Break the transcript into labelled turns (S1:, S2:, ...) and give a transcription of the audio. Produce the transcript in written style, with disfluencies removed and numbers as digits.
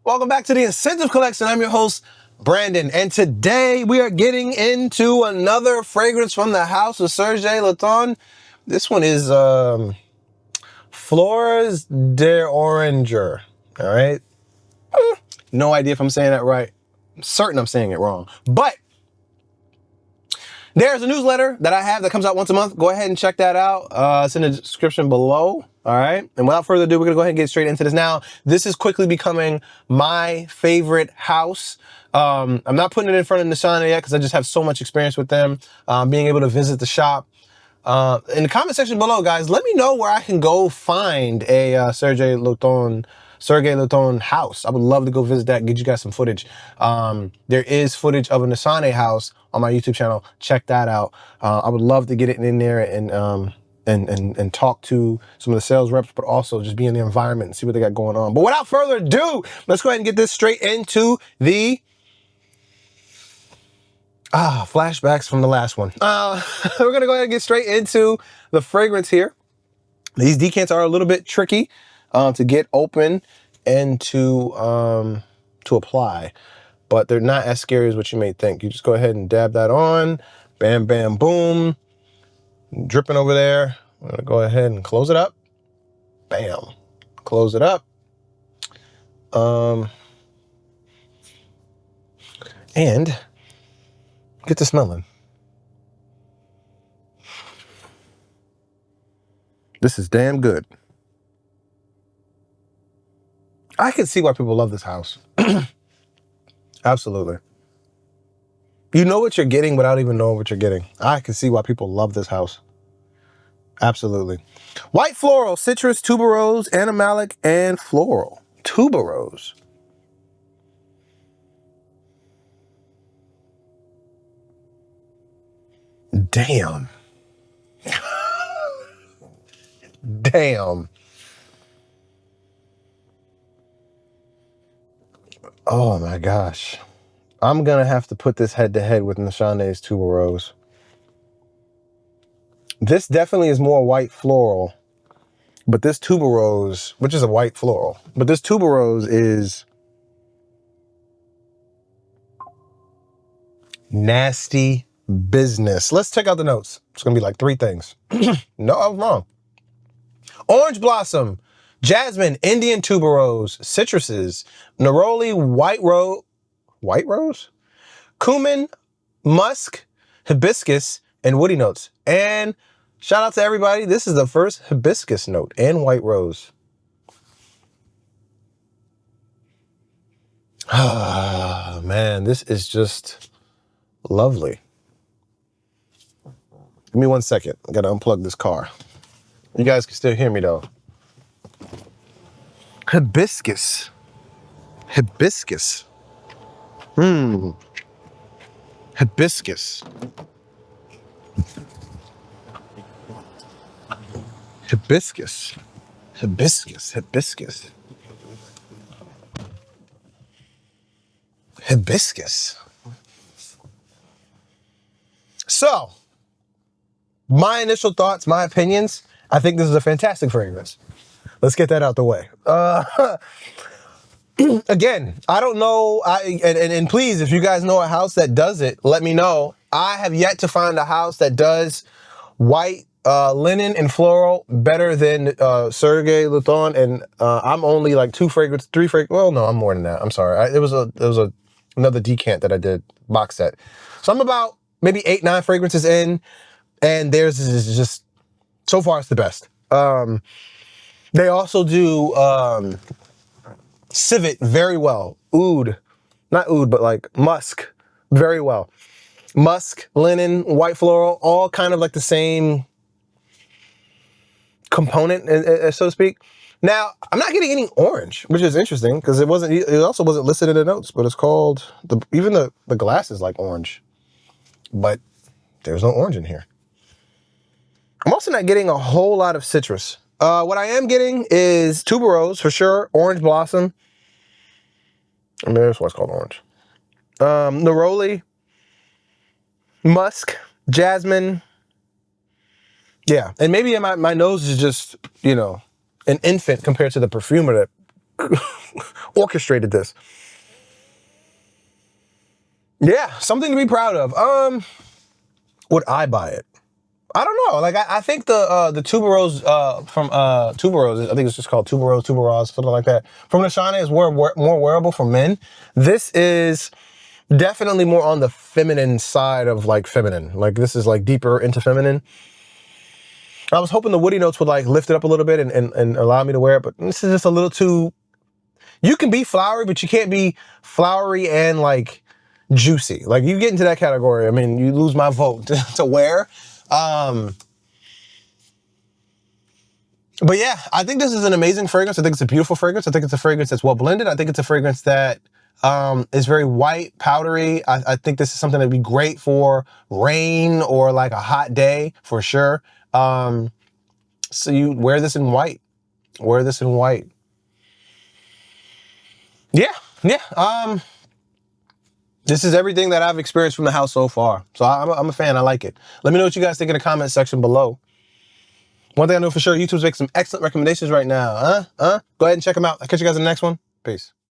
S1: Welcome back to the InScentive Collection. I'm your host, Brandon, and today we are getting into another fragrance from the house of Serge Lutens. This one is Fleurs d'Oranger. All right. No idea if I'm saying that right. I'm certain I'm saying it wrong, but there's a newsletter that I have that comes out once a month. Go ahead and check that out. It's in the description below. All right. And without further ado, we're going to go ahead and get straight into this now. This is quickly becoming my favorite house. I'm not putting it in front of Nishane yet because I just have so much experience with them, being able to visit the shop. In the comment section below, guys, let me know where I can go find a Serge Lutens house. I would love to go visit that and get you guys some footage. There is footage of a Nishane house on my YouTube channel. Check that out. I would love to get it in there and talk to some of the sales reps, but also just be in the environment and see what they got going on. But without further ado, let's go ahead and get this straight into the flashbacks from the last one. We're gonna go ahead and get straight into the fragrance here. These decants are a little bit tricky to get open and to apply, but they're not as scary as what you may think. You just go ahead and dab that on, bam, bam, boom, dripping over there. I'm gonna go ahead and close it up, bam, close it up, and get to smelling. This is damn good. I can see why people love this house. Absolutely. You know what you're getting without even knowing what you're getting. I can see why people love this house. Absolutely. White floral, citrus, tuberose, animalic, and floral. Tuberose. Damn. Damn. Oh my gosh. I'm gonna have to put this head to head with Nishane's tuberose. This definitely is more white floral, but this tuberose, which is a white floral, but this tuberose is nasty business. Let's check out the notes. It's gonna be like 3 things. No, I was wrong. Orange blossom, jasmine, Indian tuberose, citruses, neroli, white rose, cumin, musk, hibiscus, and woody notes. And shout out to everybody. This is the first hibiscus note and white rose. Ah, man, this is just lovely. Give me 1 second. I gotta unplug this car. You guys can still hear me though. Hibiscus. Hibiscus. Hibiscus. Hibiscus. Hibiscus. Hibiscus. Hibiscus. So, my initial thoughts, my opinions, I think this is a fantastic fragrance. Let's get that out the way. Again, I don't know, and please, if you guys know a house that does it, let me know. I have yet to find a house that does white linen and floral better than Serge Lutens, and I'm only like 3 fragrances, well, no, I'm more than that. I'm sorry. It was another decant that I did, box set. So I'm about maybe 8, 9 fragrances in, and theirs is just, so far it's the best. They also do civet very well. Oud, not oud, but like musk very well. Musk, linen, white floral, all kind of like the same component, so to speak. Now, I'm not getting any orange, which is interesting because it also wasn't listed in the notes, but it's called, even the glass is like orange, but there's no orange in here. I'm also not getting a whole lot of citrus. What I am getting is tuberose for sure, orange blossom. I mean, that's why it's called orange. Neroli, musk, jasmine. Yeah, and maybe my nose is just, you know, an infant compared to the perfumer that orchestrated this. Yeah, something to be proud of. Would I buy it? I don't know. Like I think the tuberose from tuberose, I think it's just called tuberose, something like that. From Nishane is more wearable for men. This is definitely more on the feminine side of like feminine. Like this is like deeper into feminine. I was hoping the woody notes would like lift it up a little bit and allow me to wear it, but this is just a little too. You can be flowery, but you can't be flowery and like juicy. Like you get into that category, I mean, you lose my vote to wear. But yeah, I think this is an amazing fragrance. I think it's a beautiful fragrance. I think it's a fragrance that's well blended. I think it's a fragrance that is very white, powdery. I think this is something that'd be great for rain or like a hot day for sure. So you wear this in white. Wear this in white. Yeah. This is everything that I've experienced from the house so far. So I'm a fan. I like it. Let me know what you guys think in the comment section below. One thing I know for sure, YouTube's making some excellent recommendations right now. Go ahead and check them out. I'll catch you guys in the next one. Peace.